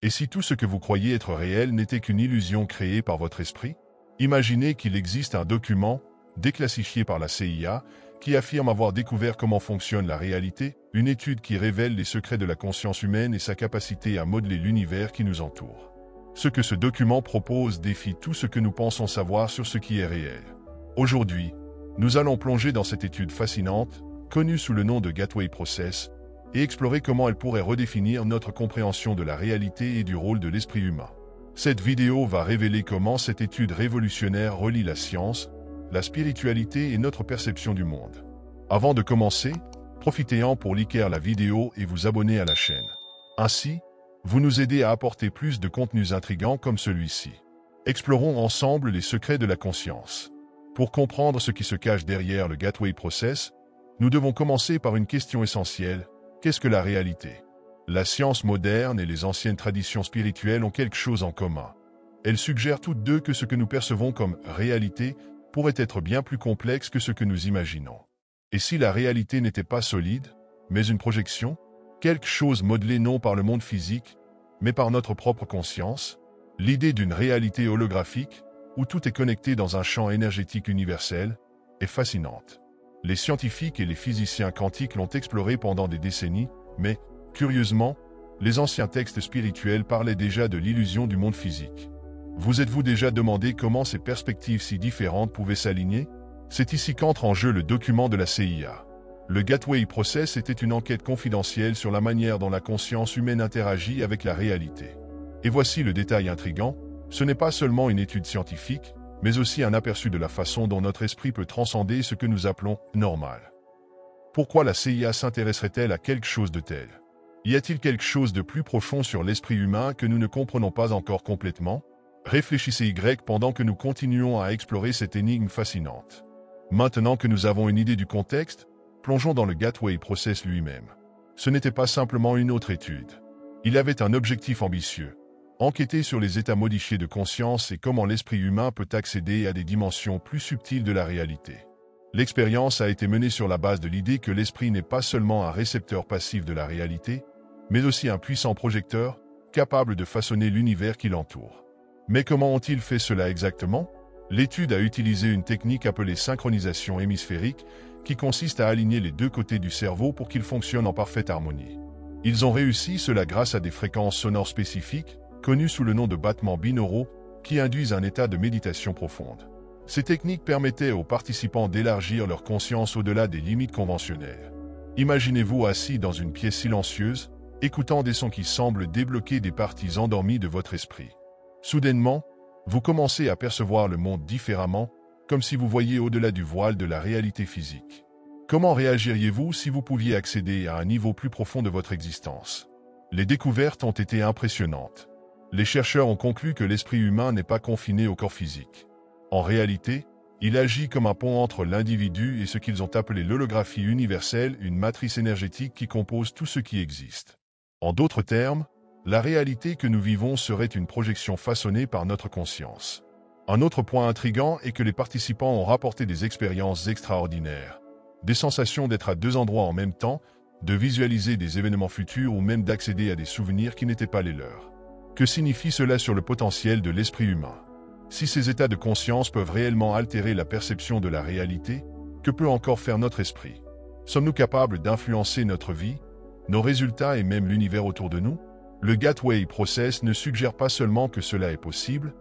Et si tout ce que vous croyez être réel n'était qu'une illusion créée par votre esprit? Imaginez qu'il existe un document, déclassifié par la CIA, qui affirme avoir découvert comment fonctionne la réalité, une étude qui révèle les secrets de la conscience humaine et sa capacité à modeler l'univers qui nous entoure. Ce que ce document propose défie tout ce que nous pensons savoir sur ce qui est réel. Aujourd'hui, nous allons plonger dans cette étude fascinante, connue sous le nom de Gateway Process, et explorer comment elle pourrait redéfinir notre compréhension de la réalité et du rôle de l'esprit humain. Cette vidéo va révéler comment cette étude révolutionnaire relie la science, la spiritualité et notre perception du monde. Avant de commencer, profitez-en pour liker la vidéo et vous abonner à la chaîne. Ainsi, vous nous aidez à apporter plus de contenus intrigants comme celui-ci. Explorons ensemble les secrets de la conscience. Pour comprendre ce qui se cache derrière le Gateway Process, nous devons commencer par une question essentielle. Qu'est-ce que la réalité? La science moderne et les anciennes traditions spirituelles ont quelque chose en commun. Elles suggèrent toutes deux que ce que nous percevons comme réalité pourrait être bien plus complexe que ce que nous imaginons. Et si la réalité n'était pas solide, mais une projection, quelque chose modelé non par le monde physique, mais par notre propre conscience, l'idée d'une réalité holographique, où tout est connecté dans un champ énergétique universel, est fascinante. Les scientifiques et les physiciens quantiques l'ont exploré pendant des décennies, mais, curieusement, les anciens textes spirituels parlaient déjà de l'illusion du monde physique. Vous êtes-vous déjà demandé comment ces perspectives si différentes pouvaient s'aligner? C'est ici qu'entre en jeu le document de la CIA. Le Gateway Process était une enquête confidentielle sur la manière dont la conscience humaine interagit avec la réalité. Et voici le détail intrigant, ce n'est pas seulement une étude scientifique, mais aussi un aperçu de la façon dont notre esprit peut transcender ce que nous appelons « normal ». Pourquoi la CIA s'intéresserait-elle à quelque chose de tel? Y a-t-il quelque chose de plus profond sur l'esprit humain que nous ne comprenons pas encore complètement? Réfléchissez pendant que nous continuons à explorer cette énigme fascinante. Maintenant que nous avons une idée du contexte, plongeons dans le Gateway Process lui-même. Ce n'était pas simplement une autre étude. Il avait un objectif ambitieux. Enquêter sur les états modifiés de conscience et comment l'esprit humain peut accéder à des dimensions plus subtiles de la réalité. L'expérience a été menée sur la base de l'idée que l'esprit n'est pas seulement un récepteur passif de la réalité, mais aussi un puissant projecteur, capable de façonner l'univers qui l'entoure. Mais comment ont-ils fait cela exactement? L'étude a utilisé une technique appelée synchronisation hémisphérique, qui consiste à aligner les deux côtés du cerveau pour qu'ils fonctionnent en parfaite harmonie. Ils ont réussi cela grâce à des fréquences sonores spécifiques, connues sous le nom de battements binauraux, qui induisent un état de méditation profonde. Ces techniques permettaient aux participants d'élargir leur conscience au-delà des limites conventionnelles. Imaginez-vous assis dans une pièce silencieuse, écoutant des sons qui semblent débloquer des parties endormies de votre esprit. Soudainement, vous commencez à percevoir le monde différemment, comme si vous voyiez au-delà du voile de la réalité physique. Comment réagiriez-vous si vous pouviez accéder à un niveau plus profond de votre existence? Les découvertes ont été impressionnantes. Les chercheurs ont conclu que l'esprit humain n'est pas confiné au corps physique. En réalité, il agit comme un pont entre l'individu et ce qu'ils ont appelé l'holographie universelle, une matrice énergétique qui compose tout ce qui existe. En d'autres termes, la réalité que nous vivons serait une projection façonnée par notre conscience. Un autre point intrigant est que les participants ont rapporté des expériences extraordinaires. Des sensations d'être à deux endroits en même temps, de visualiser des événements futurs ou même d'accéder à des souvenirs qui n'étaient pas les leurs. Que signifie cela sur le potentiel de l'esprit humain? Si ces états de conscience peuvent réellement altérer la perception de la réalité, que peut encore faire notre esprit? Sommes-nous capables d'influencer notre vie, nos résultats et même l'univers autour de nous? Le Gateway Process ne suggère pas seulement que cela est possible,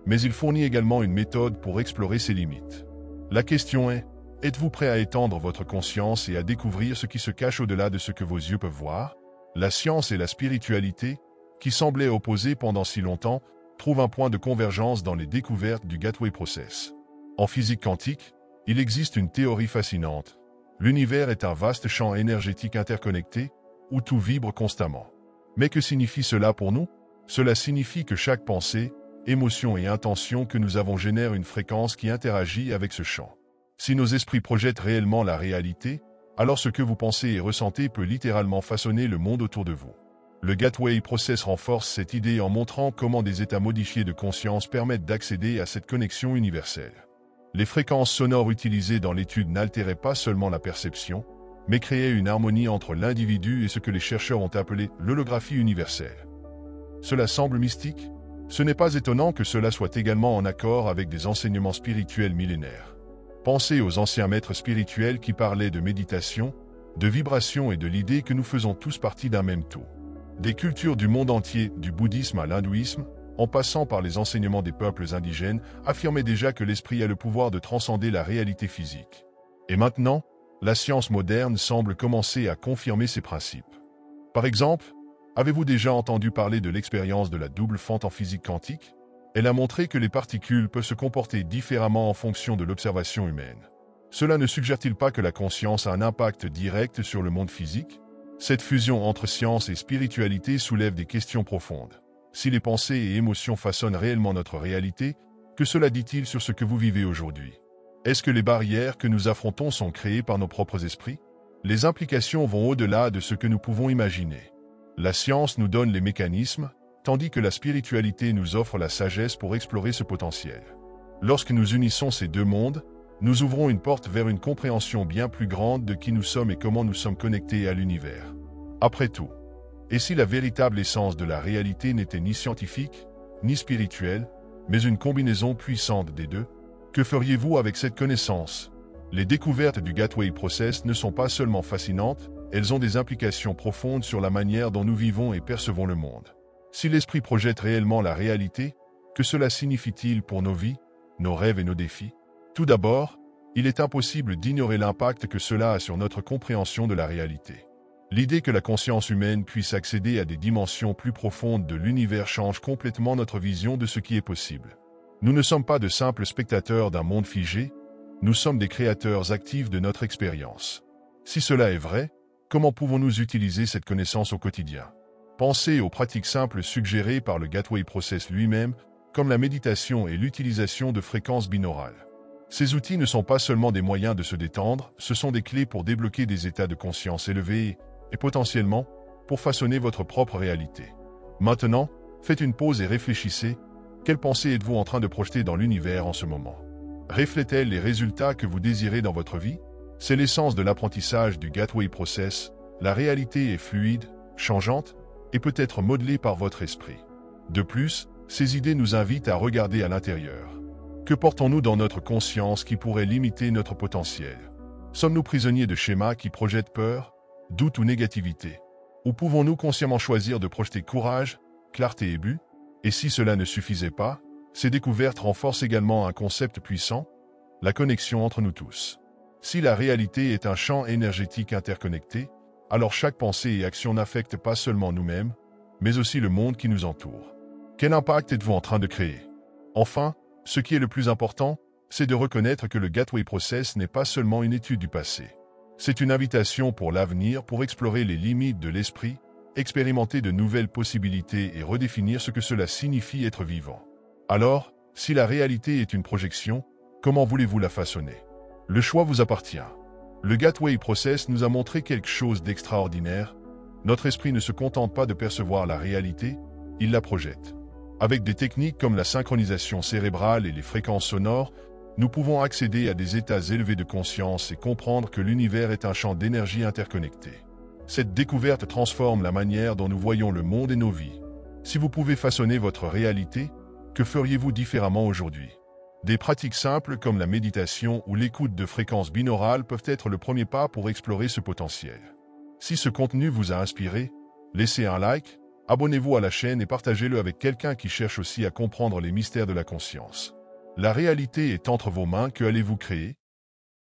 mais il fournit également une méthode pour explorer ses limites. La question est, êtes-vous prêt à étendre votre conscience et à découvrir ce qui se cache au-delà de ce que vos yeux peuvent voir? La science et la spiritualité, qui semblaient opposées pendant si longtemps, trouvent un point de convergence dans les découvertes du Gateway Process. En physique quantique, il existe une théorie fascinante. L'univers est un vaste champ énergétique interconnecté, où tout vibre constamment. Mais que signifie cela pour nous? Cela signifie que chaque pensée, émotion et intention que nous avons génère une fréquence qui interagit avec ce champ. Si nos esprits projettent réellement la réalité, alors ce que vous pensez et ressentez peut littéralement façonner le monde autour de vous. Le Gateway Process renforce cette idée en montrant comment des états modifiés de conscience permettent d'accéder à cette connexion universelle. Les fréquences sonores utilisées dans l'étude n'altéraient pas seulement la perception, mais créaient une harmonie entre l'individu et ce que les chercheurs ont appelé l'holographie universelle. Cela semble mystique? Ce n'est pas étonnant que cela soit également en accord avec des enseignements spirituels millénaires. Pensez aux anciens maîtres spirituels qui parlaient de méditation, de vibration et de l'idée que nous faisons tous partie d'un même tout. Des cultures du monde entier, du bouddhisme à l'hindouisme, en passant par les enseignements des peuples indigènes, affirmaient déjà que l'esprit a le pouvoir de transcender la réalité physique. Et maintenant, la science moderne semble commencer à confirmer ces principes. Par exemple, avez-vous déjà entendu parler de l'expérience de la double fente en physique quantique? Elle a montré que les particules peuvent se comporter différemment en fonction de l'observation humaine. Cela ne suggère-t-il pas que la conscience a un impact direct sur le monde physique? Cette fusion entre science et spiritualité soulève des questions profondes. Si les pensées et émotions façonnent réellement notre réalité, que cela dit-il sur ce que vous vivez aujourd'hui? Est-ce que les barrières que nous affrontons sont créées par nos propres esprits? Les implications vont au-delà de ce que nous pouvons imaginer. La science nous donne les mécanismes, tandis que la spiritualité nous offre la sagesse pour explorer ce potentiel. Lorsque nous unissons ces deux mondes, nous ouvrons une porte vers une compréhension bien plus grande de qui nous sommes et comment nous sommes connectés à l'univers. Après tout, et si la véritable essence de la réalité n'était ni scientifique, ni spirituelle, mais une combinaison puissante des deux? Que feriez-vous avec cette connaissance? Les découvertes du Gateway Process ne sont pas seulement fascinantes, elles ont des implications profondes sur la manière dont nous vivons et percevons le monde. Si l'esprit projette réellement la réalité, que cela signifie-t-il pour nos vies, nos rêves et nos défis? Tout d'abord, il est impossible d'ignorer l'impact que cela a sur notre compréhension de la réalité. L'idée que la conscience humaine puisse accéder à des dimensions plus profondes de l'univers change complètement notre vision de ce qui est possible. Nous ne sommes pas de simples spectateurs d'un monde figé, nous sommes des créateurs actifs de notre expérience. Si cela est vrai, comment pouvons-nous utiliser cette connaissance au quotidien? Pensez aux pratiques simples suggérées par le Gateway Process lui-même, comme la méditation et l'utilisation de fréquences binaurales. Ces outils ne sont pas seulement des moyens de se détendre, ce sont des clés pour débloquer des états de conscience élevés et potentiellement, pour façonner votre propre réalité. Maintenant, faites une pause et réfléchissez. Quelle pensée êtes-vous en train de projeter dans l'univers en ce moment? Reflète-t-elle les résultats que vous désirez dans votre vie? C'est l'essence de l'apprentissage du Gateway Process. La réalité est fluide, changeante, et peut être modelée par votre esprit. De plus, ces idées nous invitent à regarder à l'intérieur. Que portons-nous dans notre conscience qui pourrait limiter notre potentiel? Sommes-nous prisonniers de schémas qui projettent peur, doute ou négativité? Ou pouvons-nous consciemment choisir de projeter courage, clarté et but? Et si cela ne suffisait pas, ces découvertes renforcent également un concept puissant, la connexion entre nous tous. Si la réalité est un champ énergétique interconnecté, alors chaque pensée et action n'affecte pas seulement nous-mêmes, mais aussi le monde qui nous entoure. Quel impact êtes-vous en train de créer? Enfin, ce qui est le plus important, c'est de reconnaître que le Gateway Process n'est pas seulement une étude du passé. C'est une invitation pour l'avenir pour explorer les limites de l'esprit, expérimenter de nouvelles possibilités et redéfinir ce que cela signifie être vivant. Alors, si la réalité est une projection, comment voulez-vous la façonner? Le choix vous appartient. Le Gateway Process nous a montré quelque chose d'extraordinaire. Notre esprit ne se contente pas de percevoir la réalité, il la projette. Avec des techniques comme la synchronisation cérébrale et les fréquences sonores, nous pouvons accéder à des états élevés de conscience et comprendre que l'univers est un champ d'énergie interconnecté. Cette découverte transforme la manière dont nous voyons le monde et nos vies. Si vous pouvez façonner votre réalité, que feriez-vous différemment aujourd'hui? Des pratiques simples comme la méditation ou l'écoute de fréquences binaurales peuvent être le premier pas pour explorer ce potentiel. Si ce contenu vous a inspiré, laissez un like, abonnez-vous à la chaîne et partagez-le avec quelqu'un qui cherche aussi à comprendre les mystères de la conscience. La réalité est entre vos mains, que allez-vous créer?